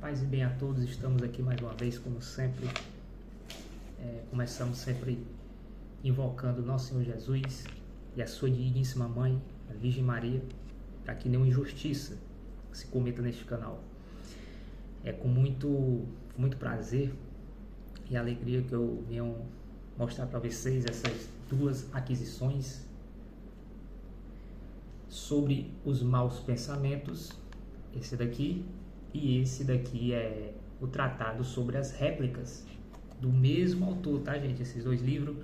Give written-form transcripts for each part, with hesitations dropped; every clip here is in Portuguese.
Paz e bem a todos, estamos aqui mais uma vez, como sempre. Começamos sempre invocando nosso Senhor Jesus e a sua digníssima Mãe, a Virgem Maria, para que nenhuma injustiça se cometa neste canal. É com muito prazer e alegria que eu venho mostrar para vocês essas duas aquisições sobre os maus pensamentos, esse daqui, e esse daqui é o tratado sobre as réplicas do mesmo autor, tá, gente? Esses dois livros,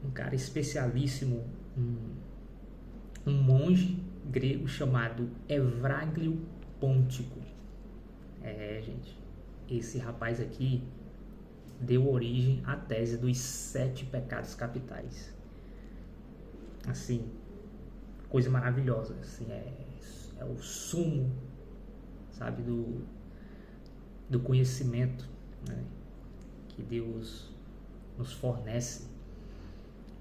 um cara especialíssimo, um monge grego chamado Evráglio Pôntico. Gente, esse rapaz aqui deu origem à tese dos 7 pecados capitais. Assim, coisa maravilhosa, assim, é o sumo, sabe, do conhecimento, né, que Deus nos fornece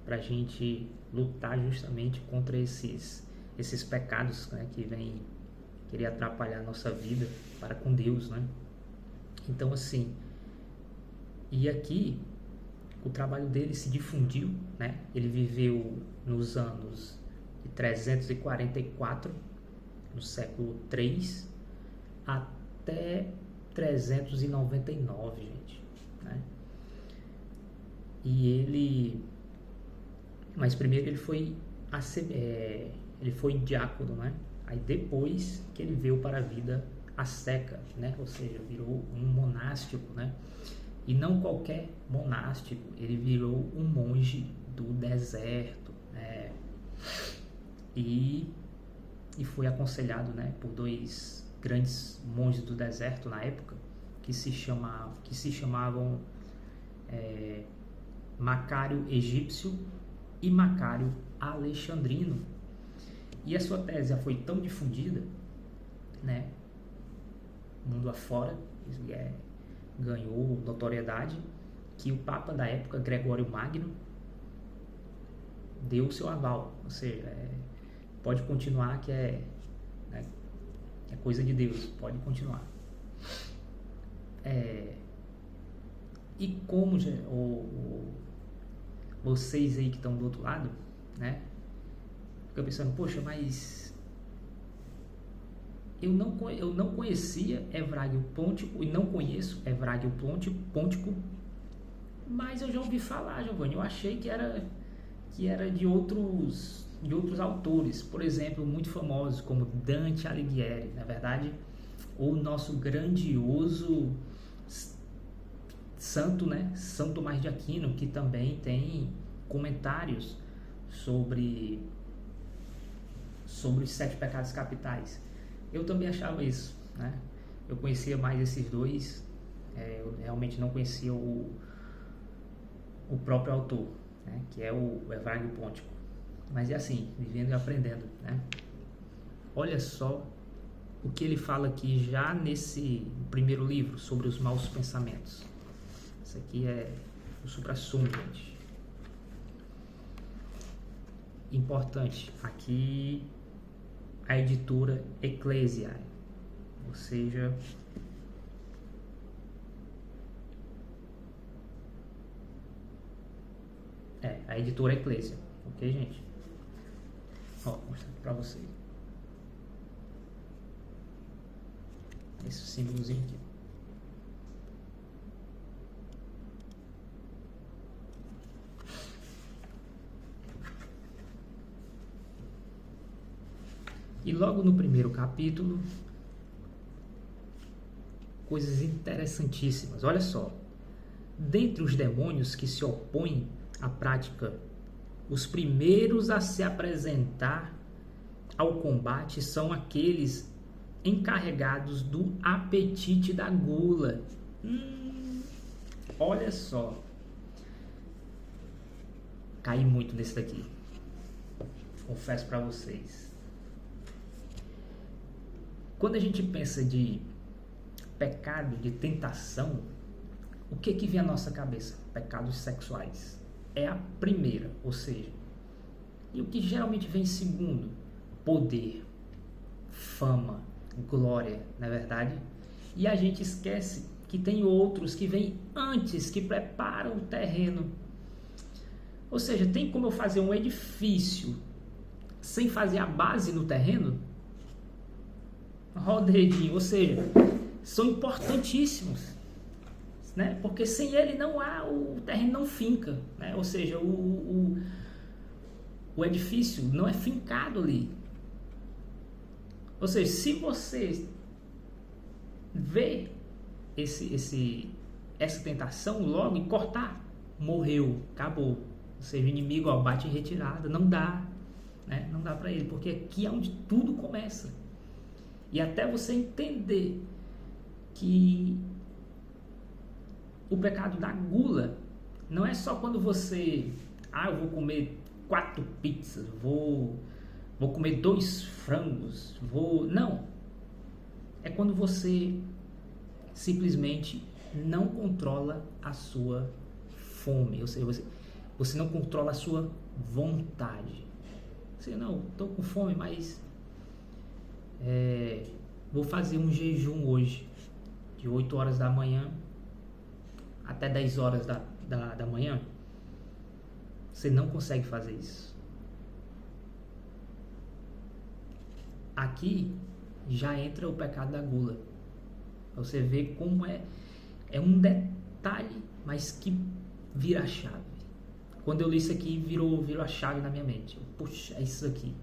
para a gente lutar justamente contra esses pecados, né, que vêm querer atrapalhar a nossa vida para com Deus, né? Então, assim, e aqui o trabalho dele se difundiu, né? Ele viveu nos anos de 344, no século 3, até 399, gente, né? E ele, mas primeiro ele foi diácono, né? Aí depois que ele veio para a vida ascética, né? Ou seja, virou um monástico, né? E não qualquer monástico, ele virou um monge do deserto, né? E foi aconselhado, né, por dois grandes monges do deserto na época, que se chamavam Macário Egípcio e Macário Alexandrino. E a sua tese já foi tão difundida, né, mundo afora, ganhou notoriedade, que o Papa da época, Gregório Magno, deu o seu aval, ou seja, pode continuar, que é coisa de Deus, pode continuar. E como vocês aí que estão do outro lado, né, fica pensando, poxa, mas eu não conhecia Evráglio Pôntico e não conheço Evráglio Pôntico, mas eu já ouvi falar, Giovanni, eu achei que era de outros autores, por exemplo, muito famosos, como Dante Alighieri, na verdade, ou o nosso grandioso santo, né, São Tomás de Aquino, que também tem comentários sobre os 7 pecados capitais. Eu também achava isso, né? Eu conhecia mais esses dois, eu realmente não conhecia o próprio autor, né, que é o Evráglio Pôntico. Mas é assim, vivendo e aprendendo, né? Olha só o que ele fala aqui já nesse primeiro livro sobre os maus pensamentos. Isso aqui é o suprassumo, gente. Importante, aqui a editora Ecclesiae, ou seja, a editora Ecclesia, ok, gente? Ó, vou mostrar aqui pra vocês. Esse símbolozinho aqui. E logo no primeiro capítulo, coisas interessantíssimas. Olha só. Dentre os demônios que se opõem à prática, os primeiros a se apresentar ao combate são aqueles encarregados do apetite da gula. Olha só. Caí muito nesse daqui. Confesso para vocês. Quando a gente pensa de pecado, de tentação, o que vem à nossa cabeça? Pecados sexuais. É a primeira, ou seja, e o que geralmente vem em segundo? Poder, fama, glória, não é verdade? E a gente esquece que tem outros que vêm antes, que preparam o terreno. Ou seja, tem como eu fazer um edifício sem fazer a base no terreno? Roda o dedinho. Ou seja, são importantíssimos, né? Porque sem ele não há, o terreno não finca, né? Ou seja, o edifício não é fincado ali. Ou seja, se você vê essa tentação logo e cortar, morreu, acabou. Ou seja, o inimigo, ó, bate em retirada, não dá, né? Não dá para ele, porque aqui é onde tudo começa. E até você entender que o pecado da gula não é só quando você, eu vou comer 4 pizzas, vou comer 2 frangos, não. É quando você simplesmente não controla a sua fome, ou seja, você não controla a sua vontade. Você, não, estou com fome, mas vou fazer um jejum hoje, de 8 horas da manhã até 10 horas da manhã. Você não consegue fazer isso. Aqui já entra o pecado da gula. Você vê como é um detalhe, mas que vira a chave. Quando eu li isso aqui, virou a chave na minha mente. Puxa, é isso aqui,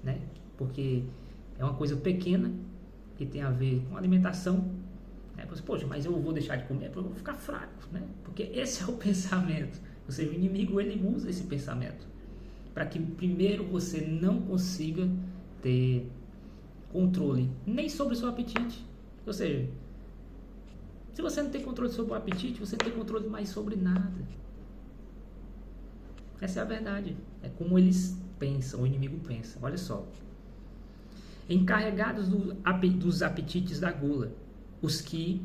né? Porque é uma coisa pequena que tem a ver com alimentação, né? Poxa, mas eu vou deixar de comer porque eu vou ficar fraco, né? Porque esse é o pensamento. Ou seja, o inimigo, ele usa esse pensamento para que primeiro você não consiga ter controle nem sobre o seu apetite. Ou seja, se você não tem controle sobre o apetite, você não tem controle mais sobre nada. Essa é a verdade. É como eles pensam, o inimigo pensa. Olha só. Encarregados dos apetites da gula, os que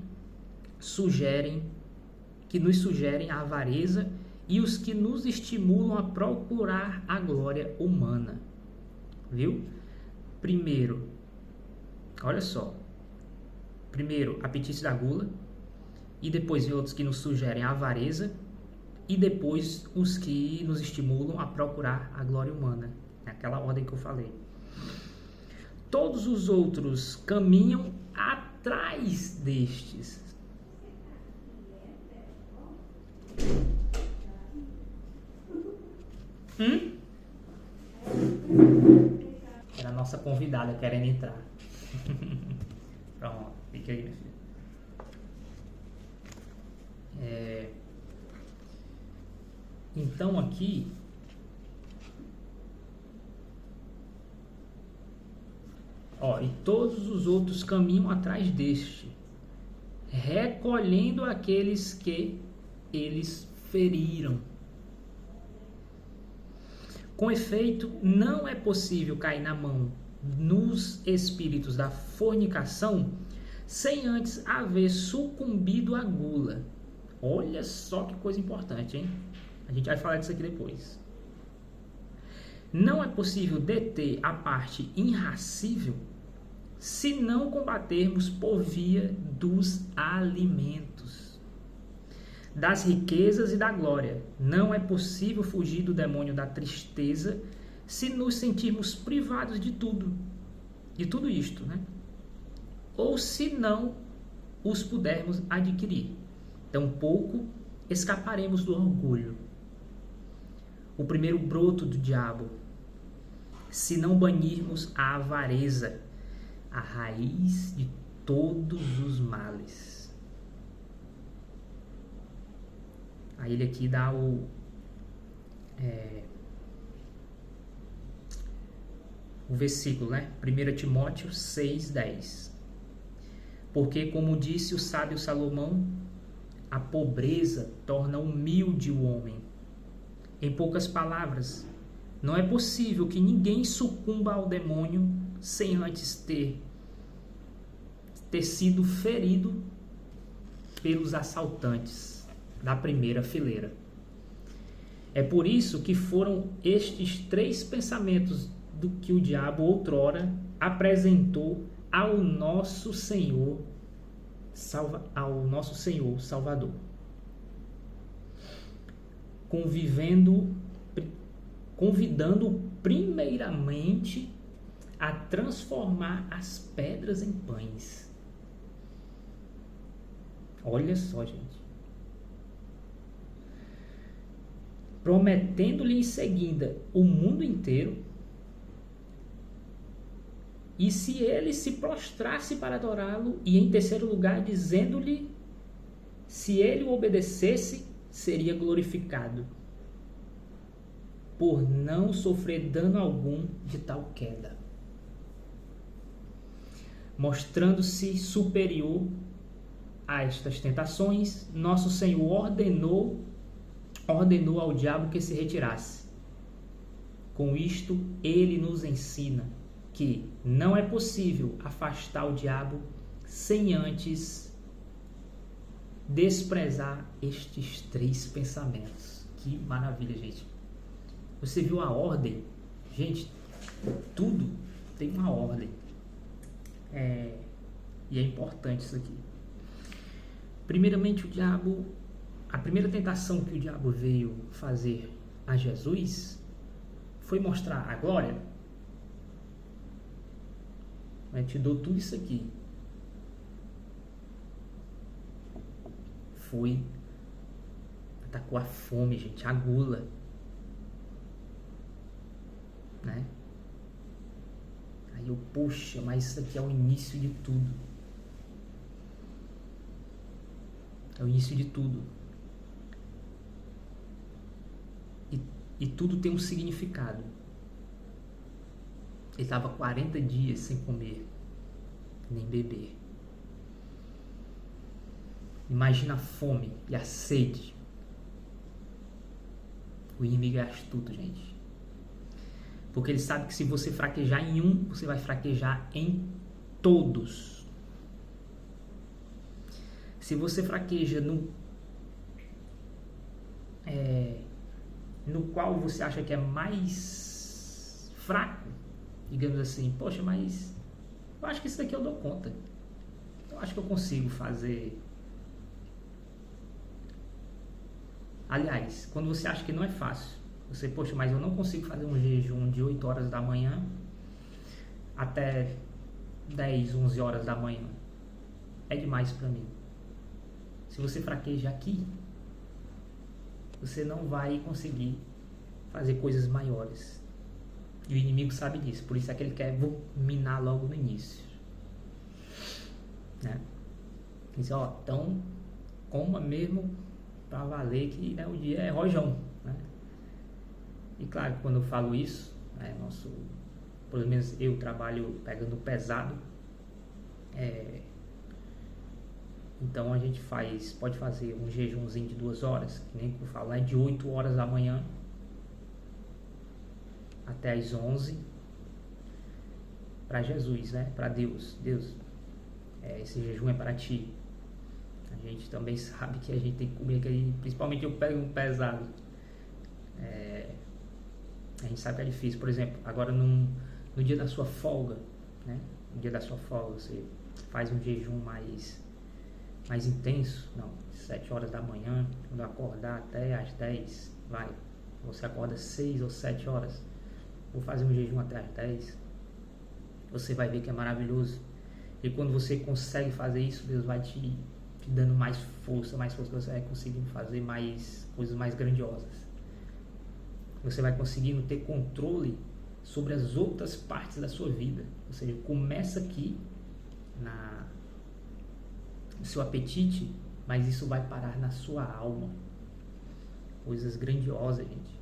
nos sugerem a avareza e os que nos estimulam a procurar a glória humana. Viu? Primeiro, olha só. Primeiro, apetite da gula, e depois vem outros que nos sugerem a avareza, e depois os que nos estimulam a procurar a glória humana. É aquela ordem que eu falei. Todos os outros caminham atrás destes. Era a nossa convidada querendo entrar. Pronto, fica aí, meu filho. Então aqui e todos os outros caminham atrás deste, recolhendo aqueles que eles feriram. Com efeito, não é possível cair na mão nos espíritos da fornicação sem antes haver sucumbido à gula. Olha só que coisa importante, hein? A gente vai falar disso aqui depois. Não é possível deter a parte irracível se não combatermos por via dos alimentos, das riquezas e da glória. Não é possível fugir do demônio da tristeza se nos sentirmos privados de tudo isto, né? Ou se não os pudermos adquirir. Tampouco escaparemos do orgulho, o primeiro broto do diabo, se não banirmos a avareza, a raiz de todos os males. Aí ele aqui dá o versículo, né? 1 Timóteo 6:10. Porque, como disse o sábio Salomão, a pobreza torna humilde o homem. Em poucas palavras, não é possível que ninguém sucumba ao demônio sem antes ter sido ferido pelos assaltantes da primeira fileira. É por isso que foram estes 3 pensamentos do que o diabo outrora apresentou ao nosso Senhor Salvador, convidando primeiramente a transformar as pedras em pães. Olha só, gente. Prometendo-lhe em seguida o mundo inteiro, e se ele se prostrasse para adorá-lo, e em terceiro lugar, dizendo-lhe, se ele o obedecesse, seria glorificado, por não sofrer dano algum de tal queda. Mostrando-se superior a estas tentações, nosso Senhor ordenou ao diabo que se retirasse. Com isto, ele nos ensina que não é possível afastar o diabo sem antes desprezar estes 3 pensamentos. Que maravilha, gente. Você viu a ordem? Gente, tudo tem uma ordem. E é importante isso aqui. Primeiramente, a primeira tentação que o diabo veio fazer a Jesus foi mostrar a glória. Eu te dou tudo isso aqui. Atacou a fome, gente, a gula, né? Aí eu, poxa, mas isso aqui é o início de tudo. É o início de tudo. E tudo tem um significado. Ele estava 40 dias sem comer, nem beber. Imagina a fome e a sede. O inimigo é astuto, gente. Porque ele sabe que se você fraquejar em um, você vai fraquejar em todos. Se você fraqueja no qual você acha que é mais fraco, digamos assim, poxa, mas eu acho que isso daqui eu dou conta. Eu acho que eu consigo fazer. Aliás, quando você acha que não é fácil, você, poxa, mas eu não consigo fazer um jejum de 8 horas da manhã até 10, 11 horas da manhã. É demais para mim. Se você fraqueja aqui, você não vai conseguir fazer coisas maiores. E o inimigo sabe disso, por isso é que ele quer minar logo no início, né? Diz, então coma mesmo para valer que, né, o dia é rojão, né? E claro, quando eu falo isso, né, pelo menos eu trabalho pegando pesado, então a gente pode fazer um jejumzinho de 2 horas, que nem eu falo, de 8 horas da manhã até as 11, para Jesus, né? Para Deus. Esse jejum é para ti. A gente também sabe que a gente tem que comer aquele, principalmente eu pego um pesado. A gente sabe que é difícil. Por exemplo, agora no dia da sua folga, né? No dia da sua folga, você faz um jejum mais intenso. Não, 7 horas da manhã, quando acordar até às 10, vai. Você acorda 6 ou 7 horas. Vou fazer um jejum até às 10. Você vai ver que é maravilhoso. E quando você consegue fazer isso, Deus vai te dando mais força, você vai conseguindo fazer coisas mais grandiosas. Você vai conseguindo ter controle sobre as outras partes da sua vida. Ou seja, começa aqui no seu apetite, mas isso vai parar na sua alma. Coisas grandiosas, gente.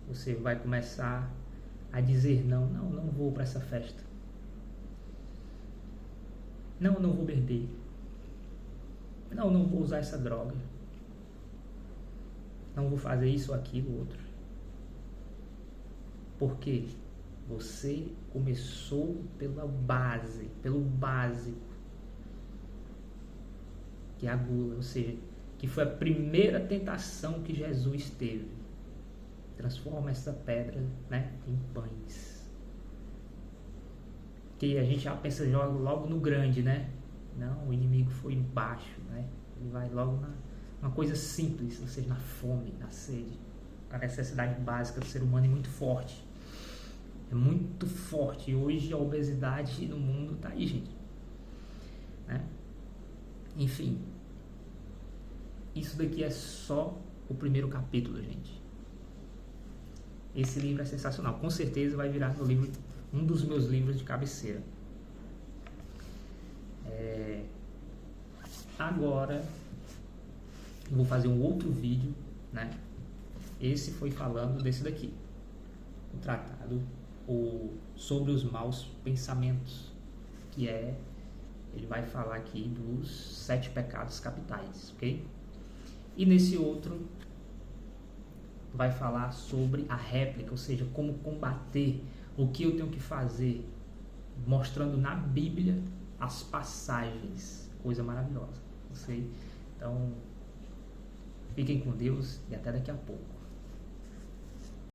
Você vai começar a dizer não vou para essa festa. Não vou beber. Não vou usar essa droga. Não vou fazer isso ou aquilo, outro. Porque você começou pelo básico, que é a gula, ou seja, que foi a primeira tentação que Jesus teve. Transforma essa pedra, né, em pães. que a gente já pensa logo no grande, né? Não, o inimigo foi embaixo, né? Ele vai logo uma coisa simples, ou seja, na fome, na sede. A necessidade básica do ser humano é muito forte. É muito forte. E hoje a obesidade no mundo tá aí, gente. Né? Enfim, isso daqui é só o primeiro capítulo, gente. Esse livro é sensacional. Com certeza vai virar um dos meus livros de cabeceira. Agora eu vou fazer um outro vídeo, né? Esse foi falando desse daqui, o tratado sobre os maus pensamentos, que ele vai falar aqui dos 7 pecados capitais, ok? E nesse outro vai falar sobre a réplica, ou seja, como combater, o que eu tenho que fazer, mostrando na Bíblia as passagens, coisa maravilhosa, ok? Então, fiquem com Deus e até daqui a pouco.